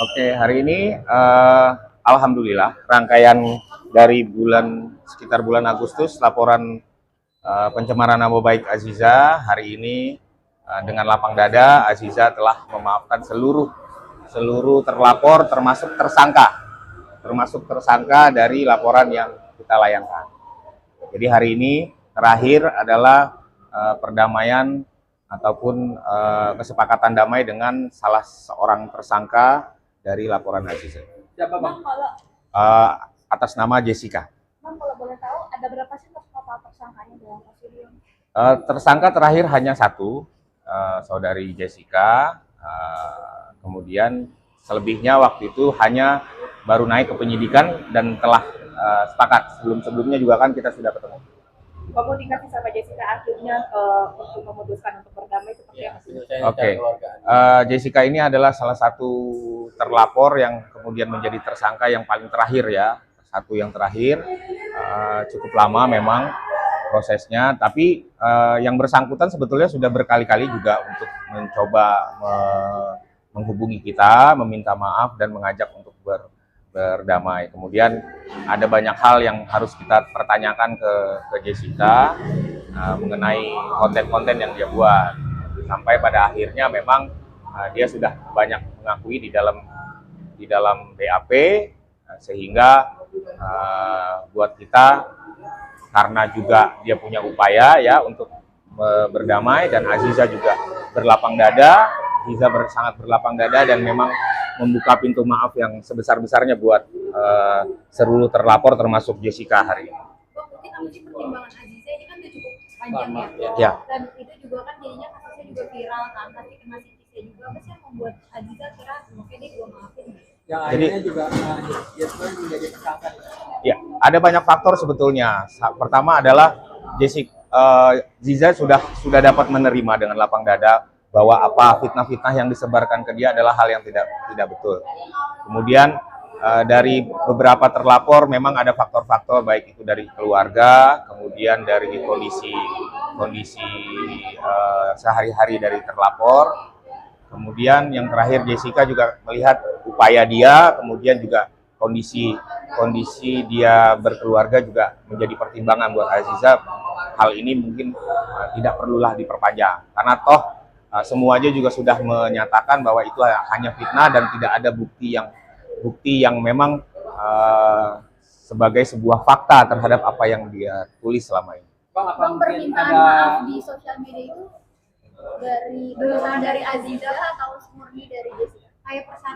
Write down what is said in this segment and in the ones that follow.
Oke, hari ini alhamdulillah rangkaian dari sekitar bulan Agustus laporan pencemaran nama baik Aziza hari ini dengan lapang dada Aziza telah memaafkan seluruh terlapor termasuk tersangka dari laporan yang kita layangkan. Jadi hari ini terakhir adalah perdamaian ataupun kesepakatan damai dengan salah seorang tersangka dari laporan Aziza. Siapa bang? Uh, atas nama Jessica. Bang, kalau boleh tahu ada berapa sih total tersangkanya dalam kasus ini? Tersangka terakhir hanya satu, saudari Jessica. Kemudian selebihnya waktu itu hanya baru naik ke penyidikan dan telah sepakat. Sebelumnya juga kan kita sudah ketemu. Komunikasi sama Jessica akhirnya untuk memutuskan untuk berdamai seperti apa sih? Oke. Jessica ini adalah salah satu terlapor yang kemudian menjadi tersangka yang paling terakhir ya. Satu yang terakhir, cukup lama memang prosesnya, tapi yang bersangkutan sebetulnya sudah berkali-kali juga untuk mencoba menghubungi kita, meminta maaf dan mengajak untuk berdamai. Kemudian ada banyak hal yang harus kita pertanyakan ke Jessica mengenai konten-konten yang dia buat. Sampai pada akhirnya memang dia sudah banyak mengakui di dalam BAP, sehingga buat kita, karena juga dia punya upaya ya untuk berdamai, dan Aziza juga berlapang dada. Aziza sangat berlapang dada dan memang membuka pintu maaf yang sebesar-besarnya buat seluruh terlapor termasuk Jessica hari ini. Mungkin apa sih pertimbangan Aziza ini kan udah cukup panjang ya. Dan itu juga kan jadinya kasusnya juga viral kan, tapi kena sitisnya juga. Apa sih yang membuat Aziza kira oke deh gue maafin? Yang akhirnya juga Jessica menjadi tersangka. Ya, ada banyak faktor sebetulnya. Pertama adalah Ziza sudah dapat menerima dengan lapang dada bahwa apa fitnah-fitnah yang disebarkan ke dia adalah hal yang tidak betul. Kemudian dari beberapa terlapor memang ada faktor-faktor, baik itu dari keluarga, kemudian dari kondisi sehari-hari dari terlapor. Kemudian yang terakhir Jessica juga melihat upaya dia, kemudian juga kondisi dia berkeluarga juga menjadi pertimbangan buat Aziza. Hal ini mungkin tidak perlulah diperpanjang, karena toh semuanya juga sudah menyatakan bahwa itu hanya fitnah dan tidak ada bukti yang memang sebagai sebuah fakta terhadap apa yang dia tulis selama ini. Bang, permintaan maaf di sosial media itu dari Aziza atau murni dari Jessica?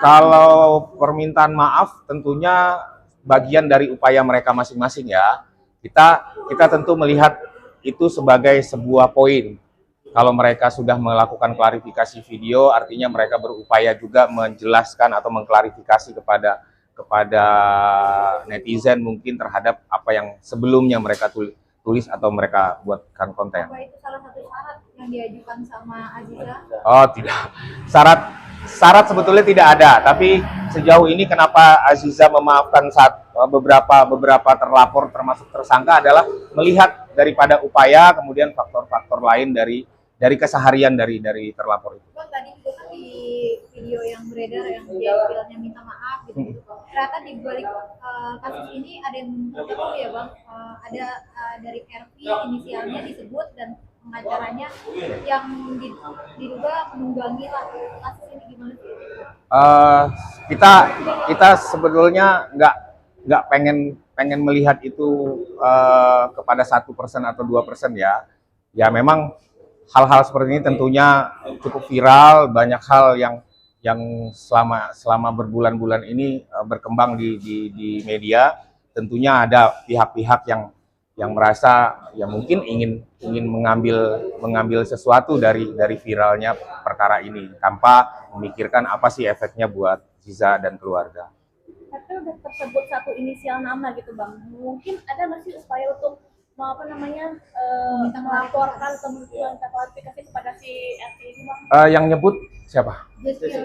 Kalau permintaan maaf tentunya bagian dari upaya mereka masing-masing ya. Kita tentu melihat itu sebagai sebuah poin. Kalau mereka sudah melakukan klarifikasi video, artinya mereka berupaya juga menjelaskan atau mengklarifikasi kepada netizen mungkin terhadap apa yang sebelumnya mereka tulis atau mereka buatkan konten. Apa itu salah satu syarat yang diajukan sama Aziza? Oh tidak, syarat sebetulnya tidak ada. Tapi sejauh ini kenapa Aziza memaafkan beberapa terlapor termasuk tersangka adalah melihat daripada upaya, kemudian faktor-faktor lain dari keseharian dari terlapor itu. Bang, tadi juga kan di video yang beredar yang dia bilangnya minta maaf gitu. Ternyata di balik kasus ini ada yang tahu ya bang, ada dari RV inisialnya disebut dan pengacaranya yang diduga menunggangi lah kasus ini, gimana sih? Kita sebetulnya nggak pengen melihat itu kepada 1% atau 2% ya. Ya memang hal-hal seperti ini tentunya cukup viral, banyak hal yang selama berbulan-bulan ini berkembang di media. Tentunya ada pihak-pihak yang merasa ya mungkin ingin mengambil sesuatu dari viralnya perkara ini tanpa memikirkan apa sih efeknya buat Ziza dan keluarga. Tapi udah tersebut satu inisial nama gitu bang, mungkin ada nggak sih upaya untuk melaporkan atau minta klarifikasi kepada si RT ini bang? Yang nyebut siapa? Jessica.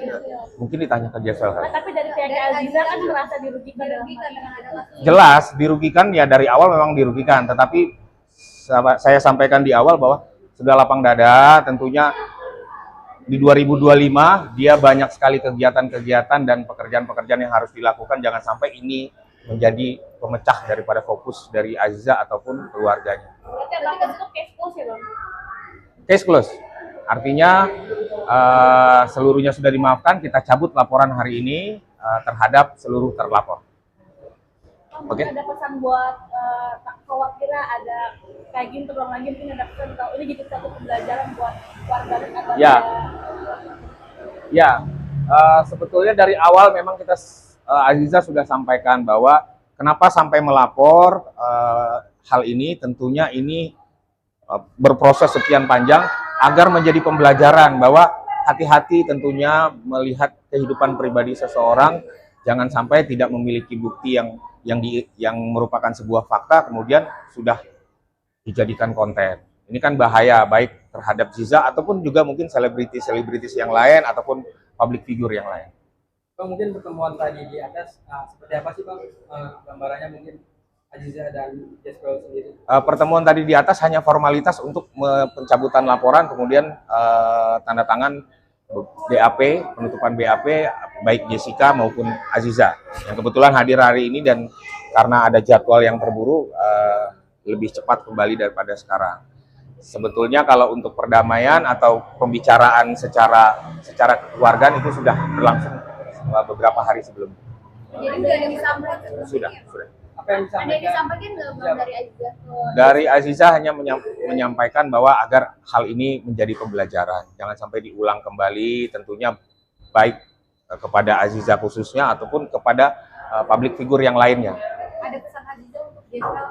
Mungkin ditanya ke Jessica. Tapi dari pihak Aziza kan merasa dirugikan dengan ada kasus. Jelas dirugikan ya, dari awal memang dirugikan, tetapi saya sampaikan di awal bahwa sudah lapang dada, tentunya di 2025 dia banyak sekali kegiatan-kegiatan dan pekerjaan-pekerjaan yang harus dilakukan. Jangan sampai ini menjadi pemecah daripada fokus dari Aziza ataupun keluarganya. Berarti ada itu cash close ya bang? Case close. Artinya seluruhnya sudah dimaafkan, kita cabut laporan hari ini terhadap seluruh terlapor. Oke. Ada pesan buat tak khawatir ada kayak gini terulang lagi, mungkin ada pesan kalau ini jadi satu pembelajaran buat warga atau Ya. Ya, sebetulnya dari awal memang kita Aziza sudah sampaikan bahwa kenapa sampai melapor hal ini, tentunya ini berproses sekian panjang agar menjadi pembelajaran bahwa hati-hati tentunya melihat kehidupan pribadi seseorang, jangan sampai tidak memiliki bukti yang merupakan sebuah fakta kemudian sudah dijadikan konten. Ini kan bahaya baik terhadap Ziza ataupun juga mungkin selebritis yang lain ataupun public figure yang lain. Bang, mungkin pertemuan tadi di atas seperti apa sih bang gambarannya mungkin Aziza dan Jasper sendiri? Pertemuan tadi di atas hanya formalitas untuk pencabutan laporan, kemudian tanda tangan BAP, penutupan BAP baik Jessica maupun Aziza yang kebetulan hadir hari ini, dan karena ada jadwal yang terburu lebih cepat kembali daripada sekarang. Sebetulnya kalau untuk perdamaian atau pembicaraan secara kekeluargaan itu sudah berlangsung beberapa hari sebelumnya. Jadi sudah disampaikan. Sudah. Apa yang Ada yang disampaikan nggak bang dari Aziza? Dari Aziza hanya menyampaikan bahwa agar hal ini menjadi pembelajaran, jangan sampai diulang kembali, tentunya baik kepada Aziza khususnya ataupun kepada public figure yang lainnya. Ada pesan Aziza untuk Jasper?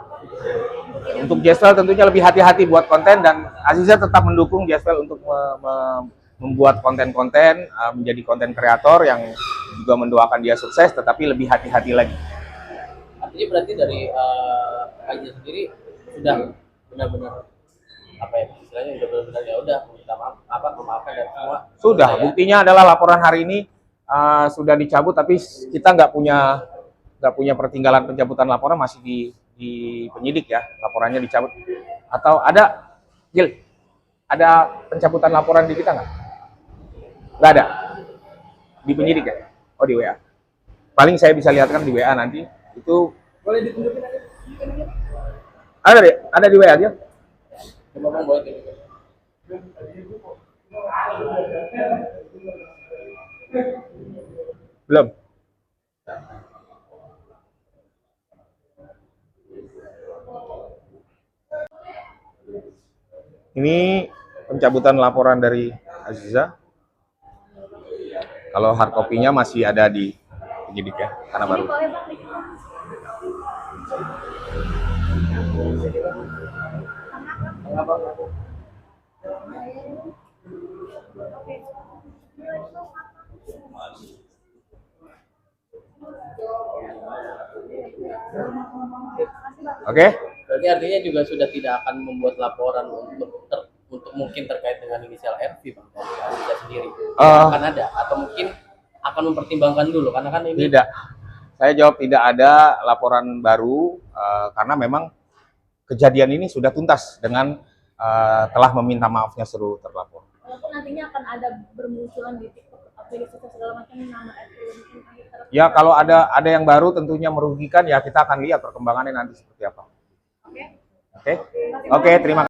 Untuk Jasper tentunya lebih hati-hati buat konten, dan Aziza tetap mendukung Jasper untuk membuat konten-konten, menjadi konten kreator yang juga mendoakan dia sukses, tetapi lebih hati-hati lagi. Artinya berarti dari Aziza sendiri sudah benar-benar apa ya istilahnya sudah benar-benar ya udah minta maaf memaafkan dan semua Sudah, ya. buktinya adalah laporan hari ini sudah dicabut, tapi kita nggak punya pertinggalan pencabutan laporan, masih di penyidik ya, laporannya dicabut. Atau ada, Gil, ada pencabutan laporan di kita nggak? Nggak ada, di penyidik ya? Oh, di WA. Paling saya bisa lihatkan di WA nanti. Itu boleh ditunjukin aja? ada di WA dia. Coba bang boleh gitu. Belum. Ini pencabutan laporan dari Aziza. Kalau hard copy-nya masih ada di penyidik ya, karena baru. Oke? Berarti artinya juga sudah tidak akan membuat laporan untuk mungkin terkait dengan inisial RV bang dari Aziza sendiri. Akan ada atau mungkin akan mempertimbangkan dulu karena kan ini Tidak. Saya jawab tidak ada laporan baru karena memang kejadian ini sudah tuntas dengan telah meminta maafnya seluruh terlapor. Walaupun nantinya akan ada bermunculan di TikTok atau di segala macam nama RV mungkin Ya kalau ada yang baru tentunya merugikan, ya kita akan lihat perkembangannya nanti seperti apa. Oke. Oke, terima kasih.